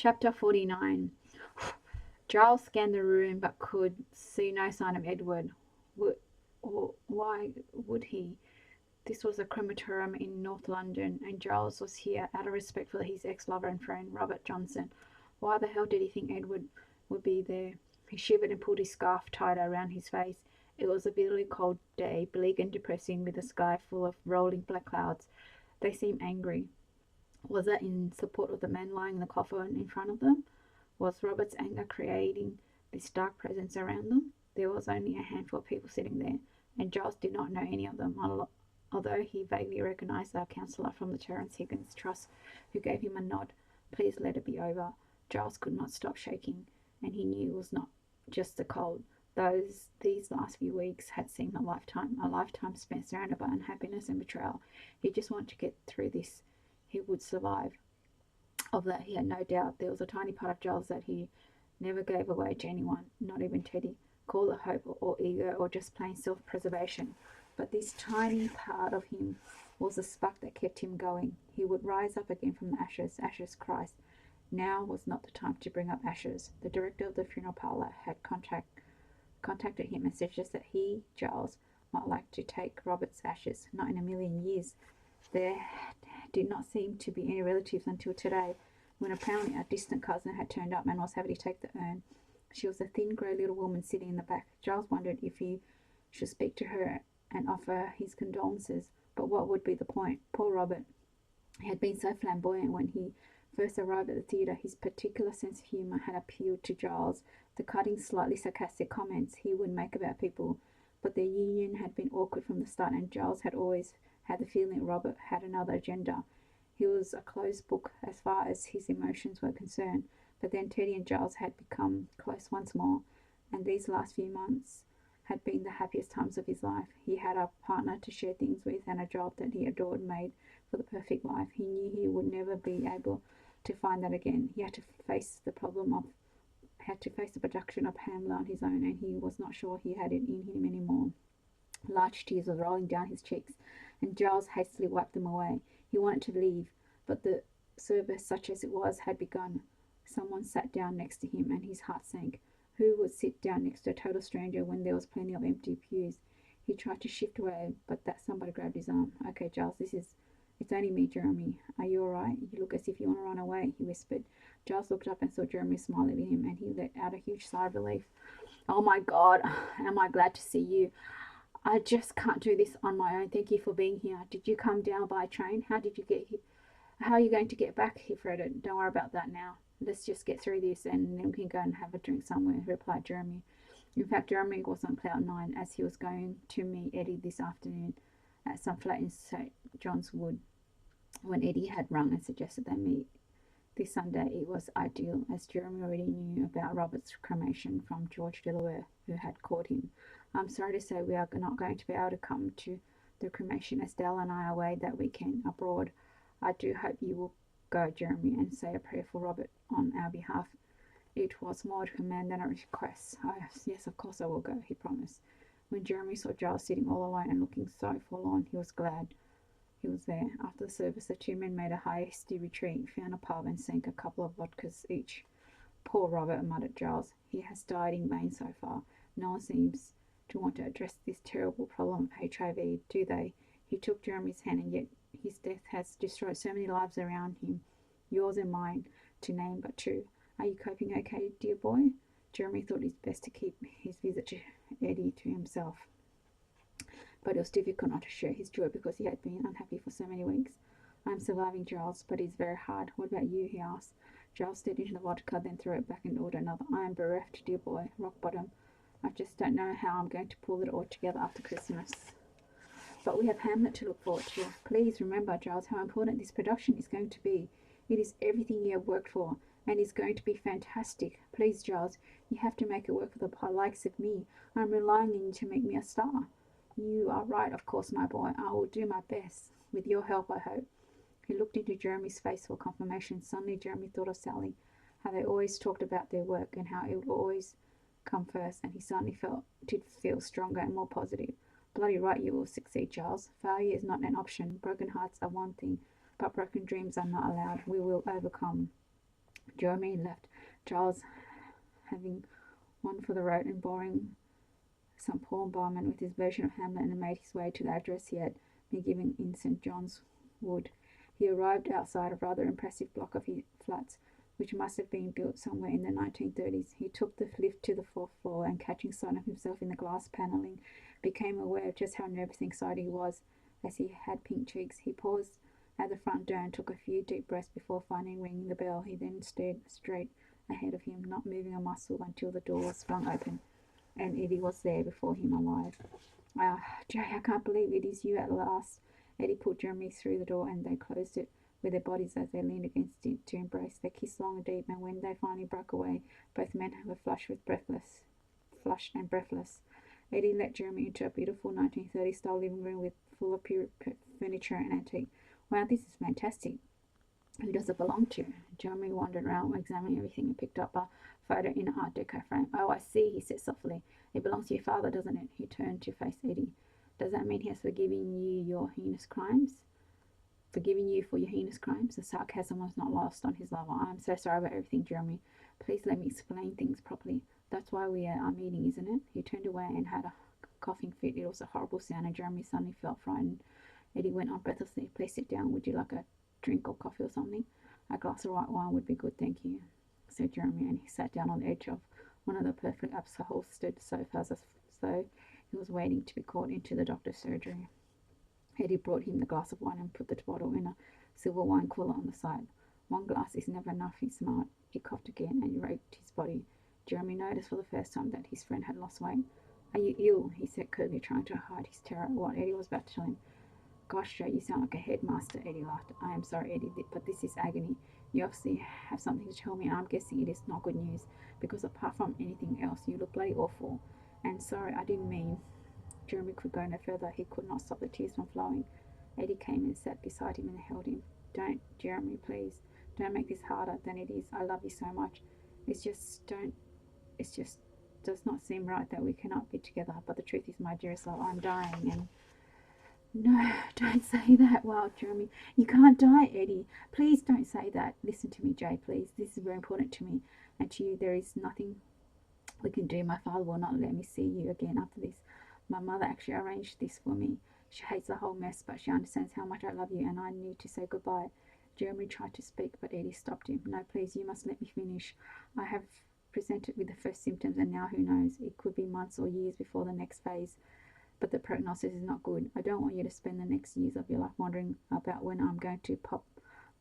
Chapter 49. Giles scanned the room but could see no sign of Edward. Would, or why would he? This was a crematorium in North London, and Giles was here out of respect for his ex-lover and friend, Robert Johnson. Why the hell did he think Edward would be there? He shivered and pulled his scarf tighter around his face. It was a bitterly cold day, bleak and depressing, with the sky full of rolling black clouds. They seemed angry. Was that in support of the man lying in the coffin in front of them? Was Robert's anger creating this dark presence around them? There was only a handful of people sitting there, and Giles did not know any of them, although he vaguely recognised our counsellor from the Terence Higgins Trust, who gave him a nod. Please let it be over. Giles could not stop shaking, and he knew it was not just the cold. These last few weeks had seemed a lifetime spent surrounded by unhappiness and betrayal. He just wanted to get through this. He would survive. Of that he had no doubt. There was a tiny part of Giles that he never gave away to anyone, not even Teddy. Call it hope or ego or just plain self-preservation. But this tiny part of him was the spark that kept him going. He would rise up again from the ashes. Ashes, Christ. Now was not the time to bring up ashes. The director of the funeral parlour had contacted him and suggested that he, Giles, might like to take Robert's ashes. Not in a million years. There did not seem to be any relatives until today, when apparently a distant cousin had turned up and was happy to take the urn. She was a thin, grey little woman sitting in the back. Giles wondered if he should speak to her and offer his condolences, but what would be the point? Poor Robert. He had been so flamboyant when he first arrived at the theatre. His particular sense of humour had appealed to Giles. The cutting, slightly sarcastic comments he would make about people, but their union had been awkward from the start, and Giles had always had the feeling Robert had another agenda. He was a closed book as far as his emotions were concerned, but then Teddy and Giles had become close once more, and these last few months had been the happiest times of his life. He had a partner to share things with and a job that he adored made for the perfect life. He knew he would never be able to find that again. He had to face the production of Hamlet on his own, and he was not sure he had it in him anymore. Large tears were rolling down his cheeks, and Giles hastily wiped them away. He wanted to leave, but the service, such as it was, had begun. Someone sat down next to him, and his heart sank. Who would sit down next to a total stranger when there was plenty of empty pews? He tried to shift away, but that somebody grabbed his arm. Okay, Giles, it's only me, Jeremy. Are you alright? You look as if you want to run away, he whispered. Giles looked up and saw Jeremy smiling at him, and he let out a huge sigh of relief. Oh my God, am I glad to see you. I just can't do this on my own. Thank you for being here. Did you come down by train? How did you get here? How are you going to get back? He fretted. Don't worry about that now. Let's just get through this and then we can go and have a drink somewhere, replied Jeremy. In fact, Jeremy was on cloud nine, as he was going to meet Eddie this afternoon at some flat in St. John's Wood. When Eddie had rung and suggested they meet this Sunday, it was ideal, as Jeremy already knew about Robert's cremation from George Delaware, who had called him. I'm sorry to say we are not going to be able to come to the cremation, as Dale and I are away that weekend abroad. I do hope you will go, Jeremy, and say a prayer for Robert on our behalf. It was more a command than a request. Oh, yes, of course I will go, he promised. When Jeremy saw Giles sitting all alone and looking so forlorn, he was glad he was there. After the service, the two men made a hasty retreat, found a pub, and sank a couple of vodkas each. Poor Robert, muttered Giles. He has died in vain so far. No one seems to want to address this terrible problem of HIV, do they? He took Jeremy's hand, and yet his death has destroyed so many lives around him, yours and mine, to name but two. Are you coping okay, dear boy? Jeremy thought it best to keep his visit to Eddie to himself, but it was difficult not to share his joy because he had been unhappy for so many weeks. I'm surviving, Giles, but it's very hard. What about you? He asked. Giles stared into the vodka, then threw it back and ordered another. I am bereft, dear boy, rock bottom. I just don't know how I'm going to pull it all together after Christmas. But we have Hamlet to look forward to. Please remember, Giles, how important this production is going to be. It is everything you have worked for, and is going to be fantastic. Please, Giles, you have to make it work for the likes of me. I'm relying on you to make me a star. You are right, of course, my boy. I will do my best. With your help, I hope. He looked into Jeremy's face for confirmation. Suddenly, Jeremy thought of Sally, how they always talked about their work and how it would always come first, and he suddenly did feel stronger and more positive. Bloody right you will succeed, Giles. Failure is not an option. Broken hearts are one thing, but broken dreams are not allowed. We will overcome. Jeremy left Giles, having one for the road and borrowing some poor barman with his version of Hamlet, and made his way to the address he had been given in St. John's Wood. He arrived outside a rather impressive block of flats, which must have been built somewhere in the 1930s. He took the lift to the fourth floor and, catching sight of himself in the glass panelling, became aware of just how nervous and excited he was. As he had pink cheeks, he paused at the front door and took a few deep breaths before finally ringing the bell. He then stared straight ahead of him, not moving a muscle, until the door was flung open and Eddie was there before him, alive. Ah, Jay, I can't believe it is you at last. Eddie pulled Jeremy through the door, and they closed it with their bodies as they leaned against it to embrace. They kissed long and deep, and when they finally broke away, both men were flushed and breathless. Eddie led Jeremy into a beautiful 1930s style living room full of pure furniture and antique. Wow, this is fantastic. Who does it belong to? Jeremy wandered around, examining everything, and picked up a photo in an Art Deco frame. Oh, I see, he said softly. It belongs to your father, doesn't it? He turned to face Eddie. Does that mean he has forgiven you your heinous crimes? Forgiven you for your heinous crimes? The sarcasm was not lost on his lover. I'm so sorry about everything, Jeremy. Please let me explain things properly. That's why we are meeting, isn't it? He turned away and had a coughing fit. It was a horrible sound, and Jeremy suddenly felt frightened. Eddie went on breathlessly. Please sit down. Would you like a drink or coffee or something? A glass of white wine would be good, thank you, said Jeremy, and he sat down on the edge of one of the perfectly upholstered sofas as though he was waiting to be called into the doctor's surgery. Eddie brought him the glass of wine and put the bottle in a silver wine cooler on the side. One glass is never enough, he smiled. He coughed again and raked his body. Jeremy noticed for the first time that his friend had lost weight. Are you ill? He said curtly, trying to hide his terror at what Eddie was about to tell him. Gosh, Joe, you sound like a headmaster, Eddie laughed. I am sorry, Eddie, but this is agony. You obviously have something to tell me, and I'm guessing it is not good news, because apart from anything else, you look bloody awful. And sorry, I didn't mean. Jeremy could go no further. He could not stop the tears from flowing. Eddie came and sat beside him and held him. Don't, Jeremy, please. Don't make this harder than it is. I love you so much. It's just does not seem right that we cannot be together. But the truth is, my dearest love, I'm dying, and no, don't say that. Wow, Jeremy, you can't die, Eddie. Please don't say that. Listen to me, Jay, please. This is very important to me and to you. There is nothing we can do. My father will not let me see you again after this. My mother actually arranged this for me. She hates the whole mess, but she understands how much I love you, and I need to say goodbye. Jeremy tried to speak, but Eddie stopped him. No, please, you must let me finish. I have presented with the first symptoms, and now who knows? It could be months or years before the next phase. But the prognosis is not good. I don't want you to spend the next years of your life wondering about when I'm going to pop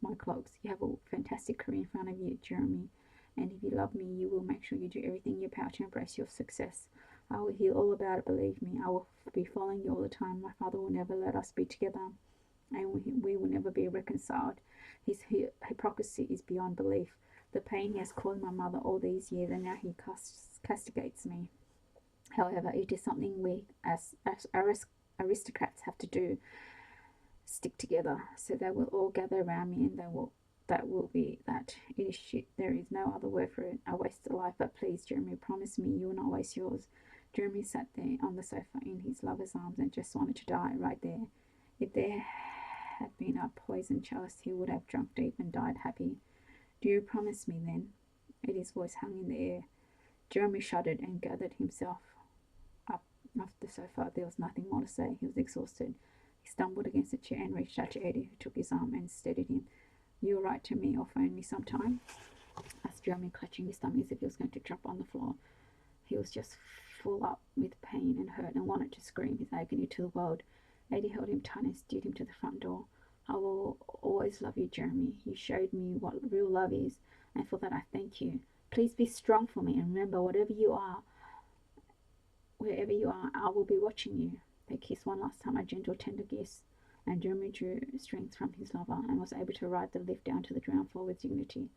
my clogs. You have a fantastic career in front of you, Jeremy, and if you love me, you will make sure you do everything in your power to embrace your success. I will hear all about it, believe me. I will be following you all the time. My father will never let us be together, and we will never be reconciled. His hypocrisy is beyond belief. The pain he has caused my mother all these years, and now he castigates me. However, it is something we as aristocrats have to do. Stick together. So they will all gather around me, and that will be that. It is shit. There is no other word for it. I wasted a life, but please, Jeremy, promise me you will not waste yours. Jeremy sat there on the sofa in his lover's arms and just wanted to die right there. If there had been a poison chalice, he would have drunk deep and died happy. Do you promise me then? Eddie's voice hung in the air. Jeremy shuddered and gathered himself up off the sofa. There was nothing more to say. He was exhausted. He stumbled against a chair and reached out to Eddie, who took his arm and steadied him. You'll write to me or phone me sometime? Asked Jeremy, clutching his thumb as if he was going to drop on the floor. He was just full up with pain and hurt and wanted to scream his agony to the world. Eddie held him tight and steered him to the front door. I will always love you, Jeremy. You showed me what real love is, and for that I thank you. Please be strong for me, and remember, wherever you are, I will be watching you. They kissed one last time, a gentle, tender kiss, and Jeremy drew strength from his lover and was able to ride the lift down to the ground floor with dignity.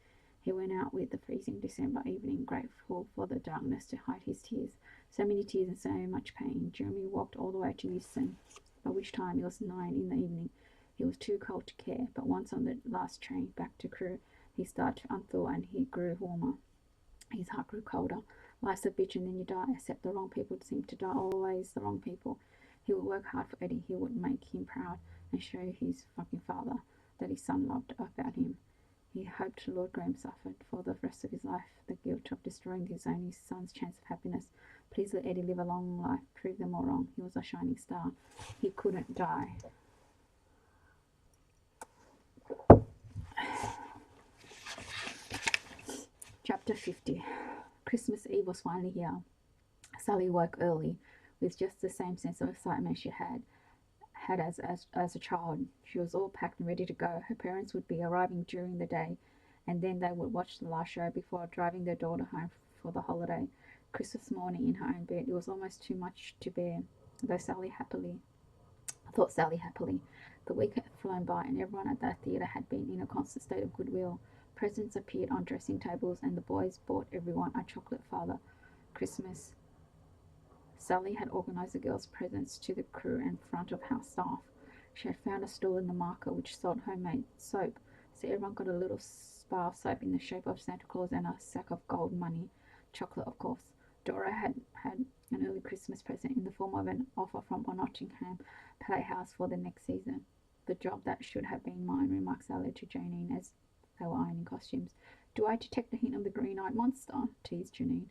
He went out with the freezing December evening, grateful for the darkness to hide his tears. So many tears and so much pain. Jeremy walked all the way to Euston, by which time it was 9 in the evening. He was too cold to care, but once on the last train back to Crewe, he started to unthaw and he grew warmer. His heart grew colder. Life's a bitch and then you die, except the wrong people seem to die, always the wrong people. He would work hard for Eddie. He would make him proud and show his fucking father that his son loved about him. He hoped Lord Graham suffered for the rest of his life the guilt of destroying his only son's chance of happiness. Please let Eddie live a long life, prove them all wrong. He was a shining star. He couldn't die. Chapter 50. Christmas Eve was finally here. Sally woke early, with just the same sense of excitement she had as a child. She was all packed and ready to go. Her parents would be arriving during the day, and then they would watch the last show before driving their daughter home for the holiday. Christmas morning in her own bed, it was almost too much to bear, though thought Sally happily. The week had flown by, and everyone at the theatre had been in a constant state of goodwill. Presents appeared on dressing tables, and the boys bought everyone a chocolate Father Christmas. Sally had organised the girls' presents to the crew and front of house staff. She had found a stall in the market which sold homemade soap, so everyone got a little bar of soap in the shape of Santa Claus and a sack of gold money. Chocolate, of course. Dora had an early Christmas present in the form of an offer from a Nottingham playhouse for the next season. The job that should have been mine, remarked Sally to Janine as they were ironing costumes. Do I detect a hint of the green-eyed monster? Teased Janine.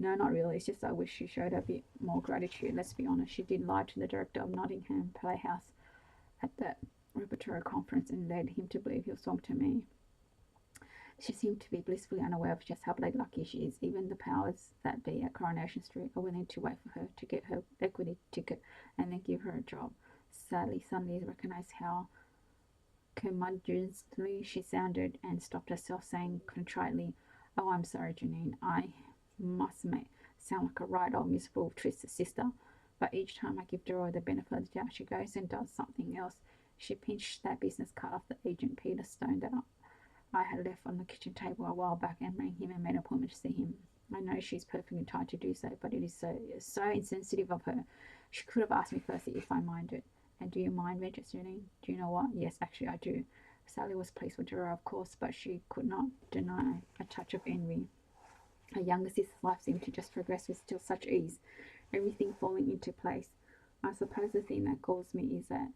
No, not really. It's just I wish she showed a bit more gratitude. Let's be honest. She did lie to the director of Nottingham Playhouse at that repertory conference and led him to believe he was talking to me. She seemed to be blissfully unaware of just how bloody lucky she is. Even the powers that be at Coronation Street are willing to wait for her to get her equity ticket and then give her a job. Sally suddenly recognised how curmudgeonly she sounded and stopped herself, saying contritely, "Oh, I'm sorry, Janine. I must sound like a right old miserable twisted sister, but each time I give Dora the benefit of the doubt, she goes and does something else." She pinched that business card off the agent Peter Stone that I had left on the kitchen table a while back and rang him and made an appointment to see him. I know she's perfectly entitled to do so, but it is so insensitive of her. She could have asked me first if I minded. And do you mind, ventured Janine? Do you know what? Yes, actually I do. Sally was pleased with Dora, of course, but she could not deny a touch of envy. Her younger sister's life seemed to just progress with still such ease, everything falling into place. I suppose the thing that galls me is that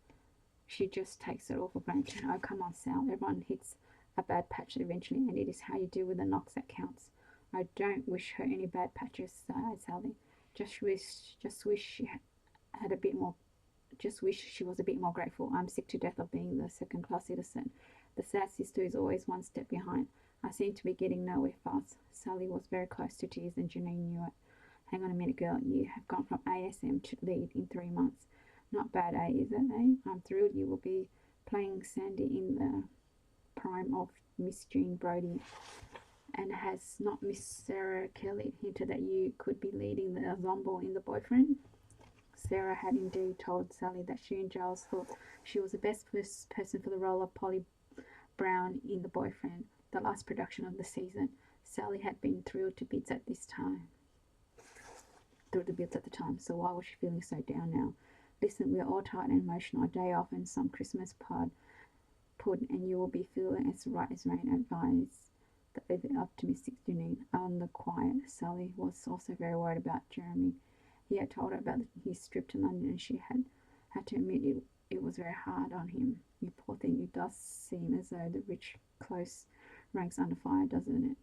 she just takes it all for granted. Oh, come on, Sal. Everyone hits a bad patch eventually, and it is how you deal with the knocks that counts. I don't wish her any bad patches, sighed Sally. Just wish she had a bit more. Just wish she was a bit more grateful. I'm sick to death of being the second-class citizen. The sad sister is always one step behind. I seem to be getting nowhere fast. Sally was very close to tears, and Janine knew it. Hang on a minute, girl. You have gone from ASM to lead in 3 months. Not bad, eh, is it, eh? I'm thrilled you will be playing Sandy in the prime of Miss Jean Brodie. And has not Miss Sarah Kelly hinted that you could be leading the ensemble in The Boyfriend? Sarah had indeed told Sally that she and Giles thought she was the best person for the role of Polly Brown in The Boyfriend, the last production of the season. Sally had been thrilled to bits at the time, so why was she feeling so down now? Listen, we're all tired and emotional, a day off and some Christmas pud, and you will be feeling as right as rain, advised the optimistic Janine. On the quiet, Sally was also very worried about Jeremy. He had told her about his trip to London, and she had to admit it was very hard on him. You poor thing, it does seem as though the rich close ranks under fire, doesn't it?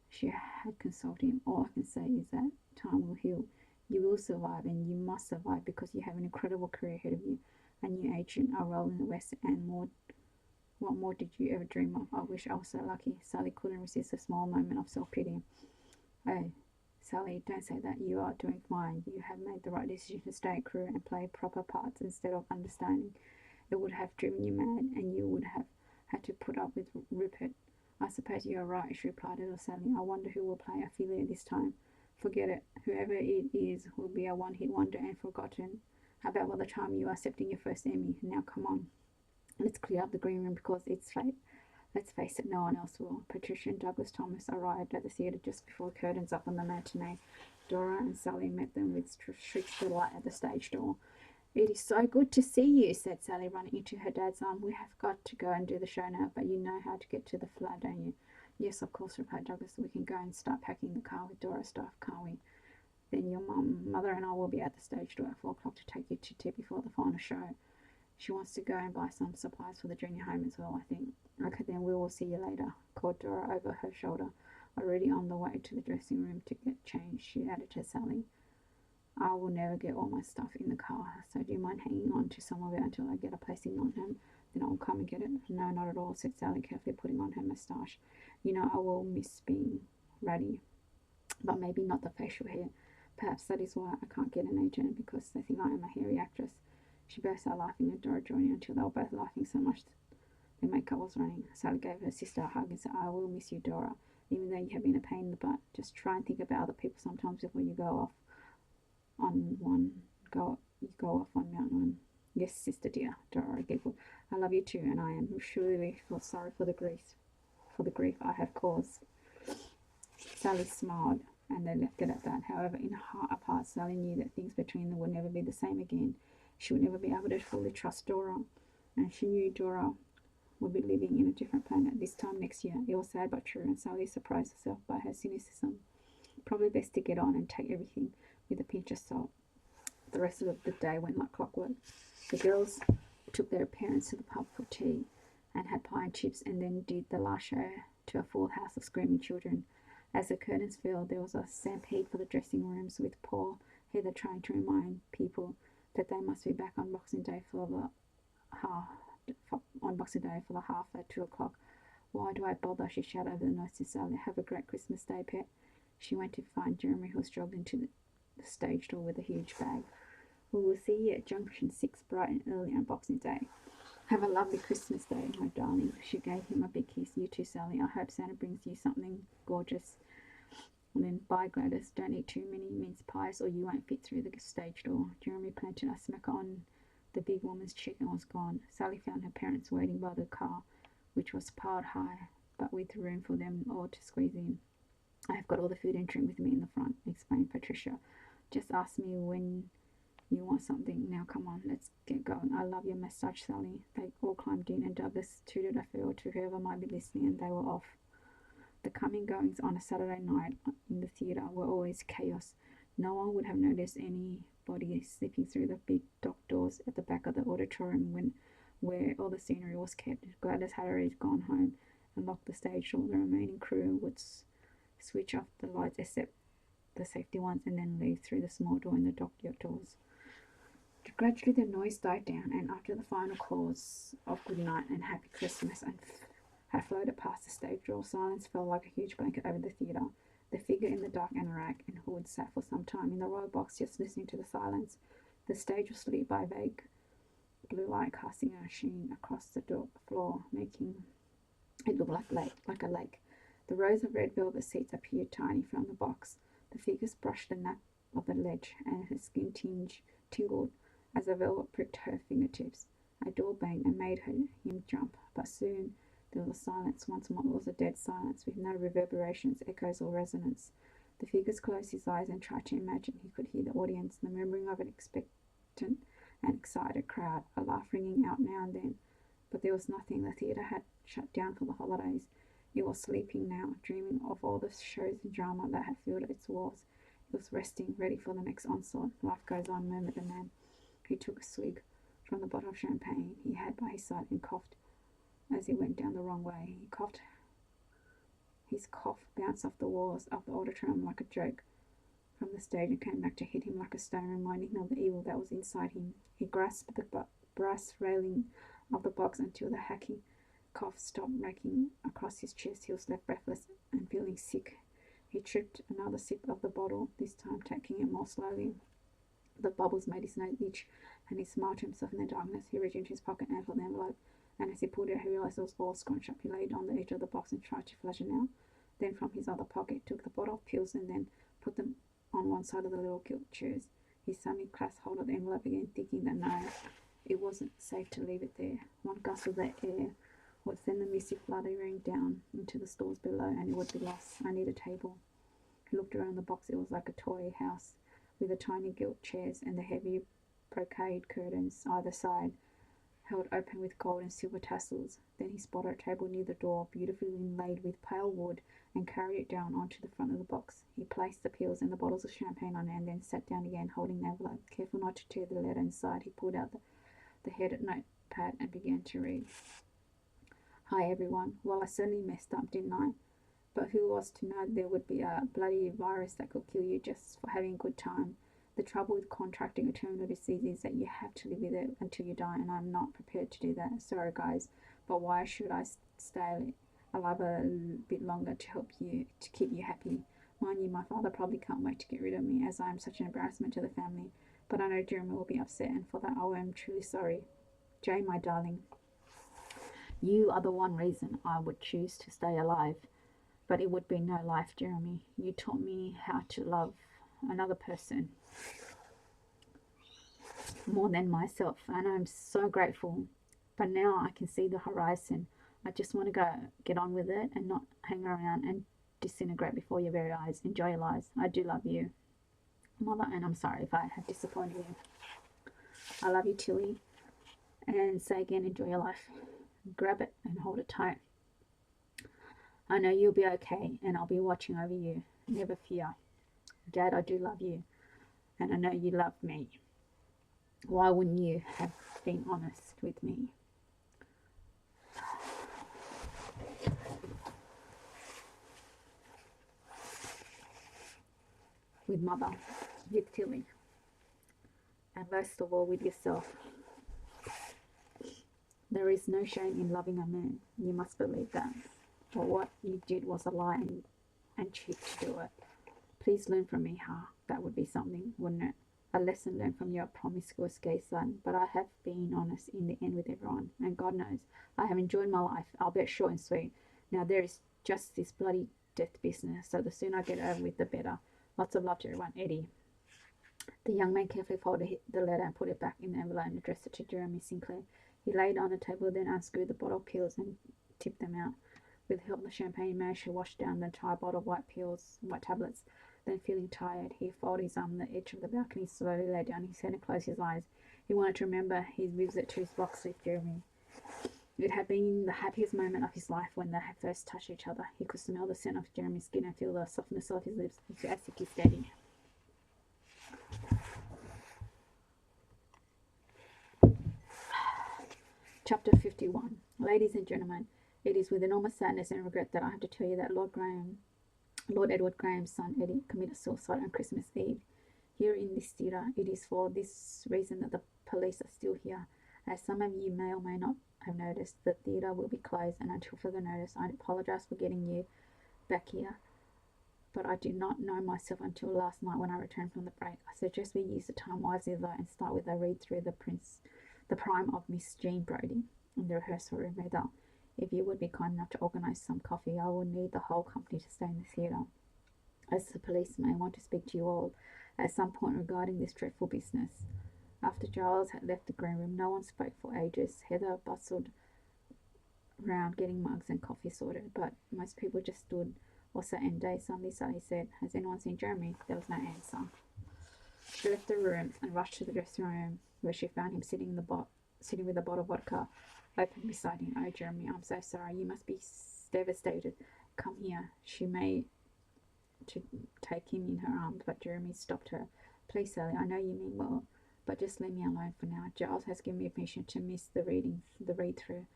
She had consoled him. All I can say is that time will heal. You will survive, and you must survive because you have an incredible career ahead of you. A new agent, a role in the West, and more. What more did you ever dream of? I wish I was so lucky. Sally couldn't resist a small moment of self-pity. Oh, Sally, don't say that. You are doing fine. You have made the right decision to stay at crew and play proper parts instead of understanding. It would have driven you mad, and you would have had to put up with Rupert. I suppose you are right, she replied a little sadly. I wonder who will play Ophelia this time. Forget it. Whoever it is will be a one-hit wonder and forgotten about by the time you are accepting your first Emmy. Now come on. Let's clear up the green room because it's late. Let's face it, no one else will. Patricia and Douglas Thomas arrived at the theatre just before the curtains up on the matinee. Dora and Sally met them with shrieks of delight at the stage door. It is so good to see you, said Sally, running into her dad's arm. We have got to go and do the show now, but you know how to get to the flat, don't you? Yes, of course, replied Douglas. We can go and start packing the car with Dora's stuff, can't we? Then your mother and I will be at the stage door at 4 o'clock to take you to tea before the final show. She wants to go and buy some supplies for the junior home as well, I think. Okay, then we will see you later, called Dora over her shoulder, already on the way to the dressing room to get changed. She added to Sally, I will never get all my stuff in the car, so do you mind hanging on to some of it until I get a placing on him? Then I'll come and get it. No, not at all, said Sally, carefully putting on her moustache. You know I will miss being ratty, but maybe not the facial hair. Perhaps that is why I can't get an agent, because they think I am a hairy actress. She burst out laughing, and Dora joining until they were both laughing so much their makeup was running. Sally gave her sister a hug and said, I will miss you, Dora, even though you have been a pain in the butt. Just try and think about other people sometimes before you go off on one. Go off on Mount One. Yes, sister dear, Dora giggled. I love you too, and I am surely feel sorry for the grief I have caused. Sally smiled, and they left it at that. However, in her heart of hearts, Sally knew that things between them would never be the same again. She would never be able to fully trust Dora, and she knew Dora would be living in a different planet this time next year. It was sad but true, and Sally surprised herself by her cynicism. Probably best to get on and take everything with a pinch of salt. The rest of the day went like clockwork. The girls took their parents to the pub for tea and had pie and chips, and then did the last show to a full house of screaming children. As the curtains fell, there was a stampede for the dressing rooms, with poor Heather trying to remind people that they must be back on Boxing Day for the half at 2 o'clock. Why do I bother? She shouted over the noise to Sally. Have a great Christmas Day, pet. She went to find Jeremy, who was jogging to the stage door with a huge bag. We will see you at Junction 6 bright and early on Boxing Day. Have a lovely Christmas Day, my darling. She gave him a big kiss. You too, Sally. I hope Santa brings you something gorgeous. And then, bye, Gladys. Don't eat too many mince pies or you won't fit through the stage door. Jeremy planted a smacker on the big woman's cheek and was gone. Sally found her parents waiting by the car, which was piled high, but with room for them all to squeeze in. I have got all the food and drink with me in the front, explained Patricia. Just ask me when you want something. Now come on, let's get going. I love your moustache, Sally. They all climbed in, and Douglas tooted a farewell to whoever might be listening, and they were off. The coming goings on a Saturday night in the theatre were always chaos. No one would have noticed anybody slipping through the big dock doors at the back of the auditorium where all the scenery was kept. Gladys had already gone home and locked the stage door. The remaining crew would switch off the lights except the safety ones, and then leave through the small door in the dockyard doors. Gradually the noise died down, and after the final calls of good night and happy Christmas had floated past the stage door, silence fell like a huge blanket over the theatre. The figure in the dark anorak and hood sat for some time in the royal box, just listening to the silence. The stage was lit by vague blue light, casting a sheen across the floor, making it look like a lake. The rows of red velvet seats appeared tiny from the box. The figures brushed the nap of the ledge, and her skin tingled as the velvet pricked her fingertips. A door banged and made him jump, but soon there was silence once more. It was a dead silence, with no reverberations, echoes, or resonance. The figures closed his eyes and tried to imagine he could hear the audience, the murmuring of an expectant and excited crowd, a laugh ringing out now and then. But there was nothing. The theatre had shut down for the holidays. It was sleeping now, dreaming of all the shows and drama that had filled its walls. It was resting, ready for the next onslaught. Life goes on, murmured the man. He took a swig from the bottle of champagne he had by his side and coughed as he went down the wrong way. He coughed. His cough bounced off the walls of the auditorium like a joke from the stage and came back to hit him like a stone, reminding him of the evil that was inside him. He grasped the brass railing of the box until the hacking cough stopped racking across his chest. He was left breathless and feeling sick. He tripped another sip of the bottle, this time taking it more slowly. The bubbles made his nose itch, and he smiled to himself in the darkness. He reached into his pocket and for the envelope, and as he pulled it out, he realized it was all scrunched up. He laid on the edge of the box and tried to flush it out. Then from his other pocket, he took the bottle of pills and then put them on one side of the little gilt chairs. He suddenly clasped hold of the envelope again, thinking that no, it wasn't safe to leave it there. One gust of the air would send the misty fluttering down into the stalls below, and it would be lost. I need a table. He looked around the box. It was like a toy house, with the tiny gilt chairs and the heavy brocade curtains either side, held open with gold and silver tassels. Then he spotted a table near the door, beautifully inlaid with pale wood, and carried it down onto the front of the box. He placed the pills and the bottles of champagne on it, and then sat down again, holding the envelope. Careful not to tear the letter inside, he pulled out the the headed notepad and began to read. Hi everyone. Well, I certainly messed up, didn't I? But who was to know there would be a bloody virus that could kill you just for having a good time? The trouble with contracting a terminal disease is that you have to live with it until you die, and I'm not prepared to do that. Sorry, guys, but why should I stay alive a bit longer to help you, to keep you happy? Mind you, my father probably can't wait to get rid of me, as I am such an embarrassment to the family. But I know Jeremy will be upset, and for that I am truly sorry. Jay, my darling, you are the one reason I would choose to stay alive. But it would be no life, Jeremy. You taught me how to love another person more than myself, and I'm so grateful. But now I can see the horizon. I just want to go get on with it and not hang around and disintegrate before your very eyes. Enjoy your lives. I do love you, Mother, and I'm sorry if I have disappointed you. I love you, Tilly. And say again, enjoy your life. Grab it and hold it tight. I know you'll be okay, and I'll be watching over you. Never fear. Dad, I do love you, and I know you love me. Why wouldn't you have been honest with me? With Mother, with Tilly, and most of all with yourself. There is no shame in loving a man. You must believe that. But what you did was a lie and cheat to do it. Please learn from me, huh? That would be something, wouldn't it? A lesson learned from your promiscuous gay son. But I have been honest in the end with everyone. And God knows, I have enjoyed my life, albeit short and sweet. Now there is just this bloody death business, so the sooner I get over with, the better. Lots of love to everyone, Eddie. The young man carefully folded the letter and put it back in the envelope and addressed it to Jeremy Sinclair. He laid it on the table, then unscrewed the bottle pills and tipped them out. With the help of the champagne, he managed to wash down the entire bottle of white tablets. Then, feeling tired, he folded his arm on the edge of the balcony, slowly lay down his head and closed his eyes. He wanted to remember his visit to his box with Jeremy. It had been the happiest moment of his life when they had first touched each other. He could smell the scent of Jeremy's skin and feel the softness of his lips as he kissed Eddie. Chapter 51. Ladies and gentlemen, it is with enormous sadness and regret that I have to tell you that Lord Edward Graham's son Eddie committed suicide on Christmas Eve. Here in this theatre, it is for this reason that the police are still here. As some of you may or may not have noticed, the theatre will be closed, and until further notice, I apologise for getting you back here. But I did not know myself until last night when I returned from the break. I suggest we use the time wisely though and start with a read through the prime of Miss Jean Brodie in the rehearsal room. Rather, if you would be kind enough to organise some coffee, I will need the whole company to stay in the theatre, as the police may want to speak to you all at some point regarding this dreadful business. After Giles had left the green room, no one spoke for ages. Heather bustled round getting mugs and coffee sorted, but most people just stood or sat, and Day suddenly said, "Has anyone seen Jeremy?" There was no answer. She left the room and rushed to the dressing room, where she found him sitting with a bottle of vodka open beside him. "Oh, Jeremy, I'm so sorry. You must be devastated. Come here." She made to take him in her arms, but Jeremy stopped her. "Please, Sally, I know you mean well, but just leave me alone for now. Giles has given me permission to miss the read-through.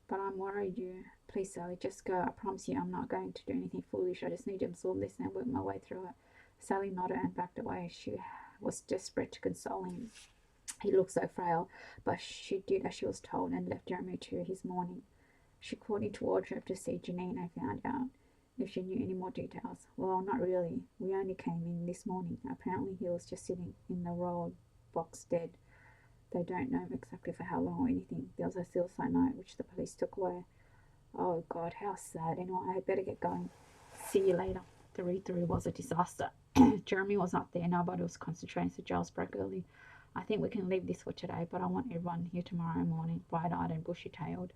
But I'm worried you. Please, Sally, just go. I promise you I'm not going to do anything foolish. I just need to absorb this and work my way through it." Sally nodded and backed away. She was desperate to console him. He looked so frail, but she did as she was told and left Jeremy to his mourning. She called into wardrobe to see Janine and found out if she knew any more details. "Well, not really. We only came in this morning. Apparently he was just sitting in the royal box dead. They don't know exactly for how long or anything. There was a suicide note which the police took away." "Oh God, how sad. Anyway, I had better get going. See you later." The read-through was a disaster. Jeremy was not there. Nobody was concentrating, so Giles broke early. "I think we can leave this for today, but I want everyone here tomorrow morning," bright-eyed and bushy-tailed.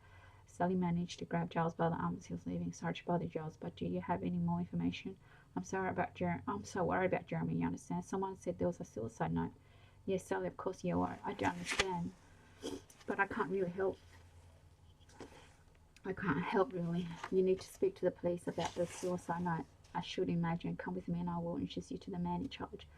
Sally managed to grab Giles by the arm as he was leaving. "Sorry to bother, Giles, but do you have any more information?" I'm so worried about Jeremy, you understand? Someone said there was a suicide note." "Yes, Sally, of course you're worried. I do understand. But I can't help, really. You need to speak to the police about the suicide note, I should imagine. Come with me and I will introduce you to the man in charge."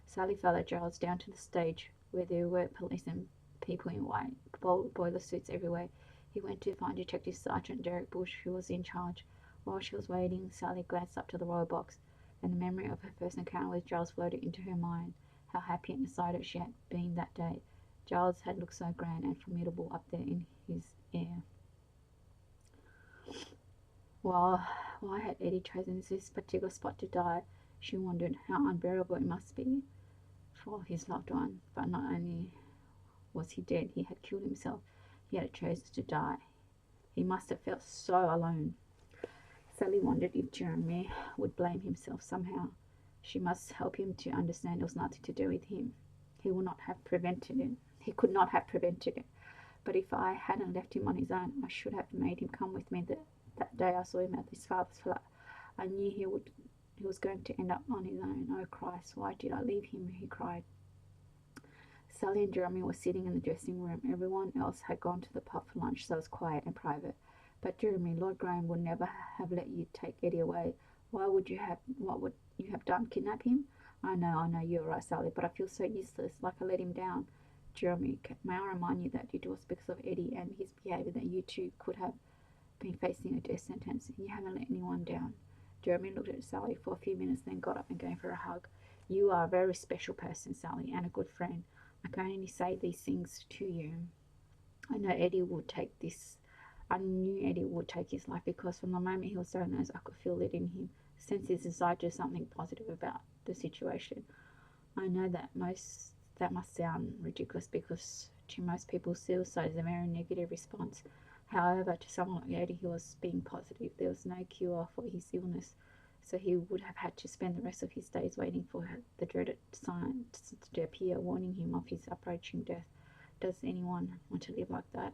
Sally followed Giles down to the stage where there were policemen people in white, boiler suits everywhere. He went to find Detective Sergeant Derek Bush, who was in charge. While she was waiting, Sally glanced up to the royal box, and the memory of her first encounter with Giles floated into her mind. How happy and excited she had been that day. Giles had looked so grand and formidable up there in his air. Why had Eddie chosen this particular spot to die? She wondered how unbearable it must be for his loved one. But not only was he dead, he had killed himself. He had chosen to die. He must have felt so alone. Sally wondered if Jeremy would blame himself somehow. She must help him to understand it was nothing to do with him. He would not have prevented it. He could not have prevented it. But if I hadn't left him on his own, I should have made him come with me that day I saw him at his father's flat. I knew he was going to end up on his own. Oh Christ, why did I leave him? He cried. Sally and Jeremy were sitting in the dressing room. Everyone else had gone to the pub for lunch, so it was quiet and private. But Jeremy, Lord Graham would never have let you take Eddie away. What would you have done? Kidnap him? I know, you're right, Sally, but I feel so useless, like I let him down. Jeremy, may I remind you that it was because of Eddie and his behaviour that you two could have been facing a death sentence. You haven't let anyone down. Jeremy looked at Sally for a few minutes, then got up and gave her a hug. You are a very special person, Sally, and a good friend. I can only say these things to you. I know Eddie would take this. I knew Eddie would take his life because from the moment he was diagnosed, I could feel it in him, sense his desire to do something positive about the situation. I know that must sound ridiculous because to most people, suicide is a very negative response. However, to someone like Eddie, he was being positive. There was no cure for his illness, so he would have had to spend the rest of his days waiting for the dreaded signs to appear, warning him of his approaching death. Does anyone want to live like that?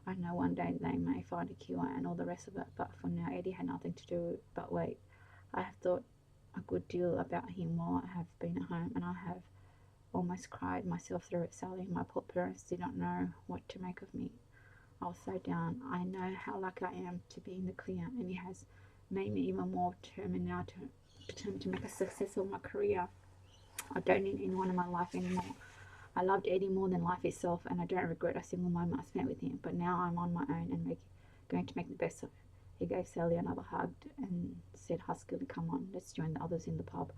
I know one day they may find a cure and all the rest of it, but for now Eddie had nothing to do but wait. I have thought a good deal about him while I have been at home, and I have almost cried myself through it, Sally. My poor parents did not know what to make of me. I was so down. I know how lucky I am to be in the clear, and it has made me even more determined to make a success of my career. I don't need anyone in my life anymore. I loved Eddie more than life itself, and I don't regret a single moment I spent with him. But now I'm on my own and going to make the best of it. He gave Sally another hug and said huskily, "Come on, let's join the others in the pub."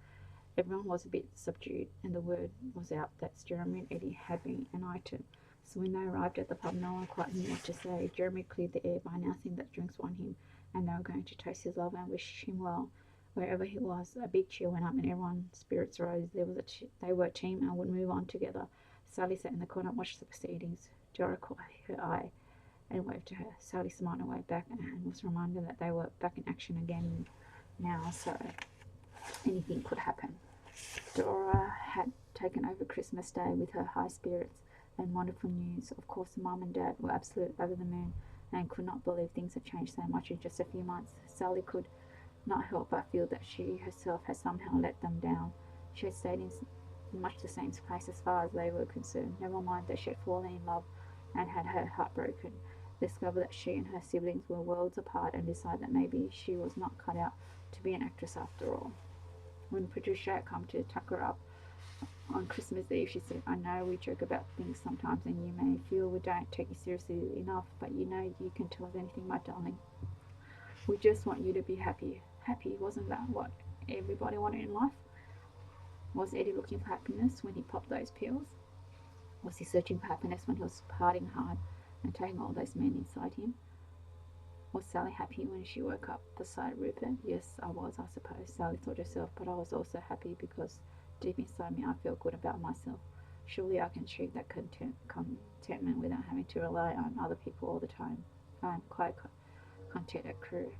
Everyone was a bit subdued, and the word was out that Jeremy and Eddie had been an item. So when they arrived at the pub, no one quite knew what to say. Jeremy cleared the air by announcing that drinks were on him, and they were going to toast his love and wish him well. Wherever he was, a big cheer went up, and everyone's spirits rose. They were a team and would move on together. Sally sat in the corner and watched the proceedings. Dora caught her eye and waved to her. Sally smiled and waved back, and was reminded that they were back in action again now, so anything could happen. Dora had taken over Christmas Day with her high spirits and wonderful news. Of course, Mum and Dad were absolutely over the moon and could not believe things had changed so much in just a few months. Sally could not help but feel that she herself had somehow let them down. She had stayed in much the same place as far as they were concerned. Never mind that she had fallen in love and had her heart broken. Discovered that she and her siblings were worlds apart, and decided that maybe she was not cut out to be an actress after all. When Patricia had come to tuck her up on Christmas Eve, she said, "I know we joke about things sometimes, and you may feel we don't take you seriously enough, but you know you can tell us anything, my darling. We just want you to be happy." Happy, wasn't that what everybody wanted in life? Was Eddie looking for happiness when he popped those pills? Was he searching for happiness when he was partying hard and taking all those men inside him? Was Sally happy when she woke up beside Rupert? Yes, I was, I suppose, Sally thought herself, but I was also happy because deep inside me I felt good about myself. Surely I can achieve that contentment without having to rely on other people all the time. I am quite content at Crewe,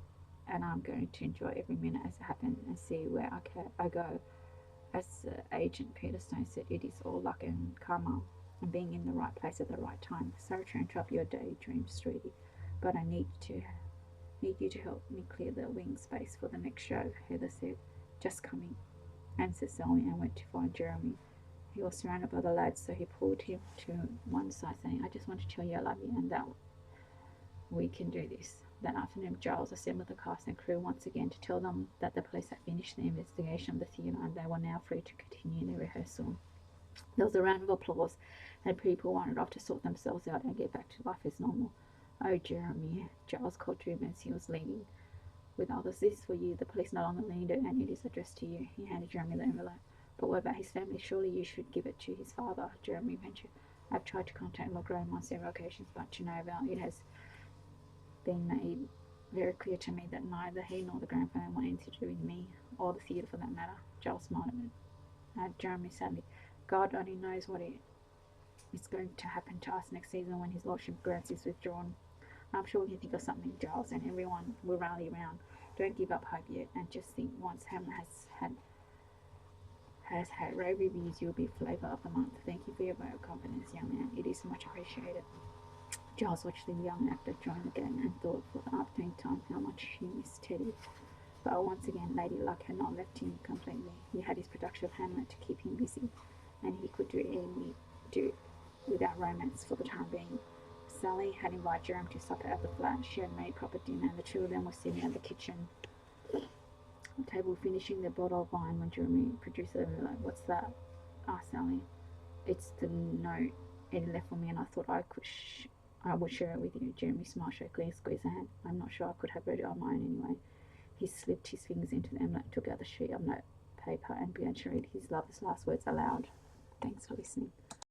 and I'm going to enjoy every minute as it happens and see where I go. As Agent Peter Stone said, it is all luck and karma and being in the right place at the right time. Sorry to interrupt your daydreams, sweetie, but I need you to help me clear the wing space for the next show, Heather said. Just coming, answered Sally, and went to find Jeremy. He was surrounded by the lads, so he pulled him to one side, saying, "I just want to tell you I love you and that we can do this." That afternoon, Giles assembled the cast and crew once again to tell them that the police had finished the investigation of the theatre and they were now free to continue their rehearsal. There was a round of applause and people wandered off to sort themselves out and get back to life as normal. Oh, Jeremy, Giles called to him as he was leaving with others. This is for you. The police no longer need it, and it is addressed to you. He handed Jeremy the envelope. But what about his family? Surely you should give it to his father, Jeremy ventured. I've tried to contact Lord Graham on several occasions, but to no avail. It has been made very clear to me that neither he nor the Graham family want anything to do with me, or the theatre for that matter. Giles smiled at Jeremy sadly. God only knows what is going to happen to us next season when his lordship grants is withdrawn. I'm sure we can think of something, Giles, and everyone will rally around. Don't give up hope yet, and just think once Hamlet has had rave reviews, you'll be flavour of the month. Thank you for your vote of confidence, young man. It is much appreciated. Giles watched the young actor join the game and thought for the upteenth time how much he missed Teddy. But once again, Lady Luck had not left him completely. He had his production of Hamlet to keep him busy, and he could do without romance for the time being. Sally had invited Jerome to supper at the flat. She had made proper dinner, and the two of them were sitting at the kitchen table finishing their bottle of wine when Jeremy produced the envelope. What's that? Asked Sally. It's the note Eddie left for me, and I thought I would share it with you. Jeremy smiled shakily and squeezed her hand. I'm not sure I could have read it on my own anyway. He slipped his fingers into the envelope, took out the sheet of note paper, and began to read his lover's last words aloud. Thanks for listening.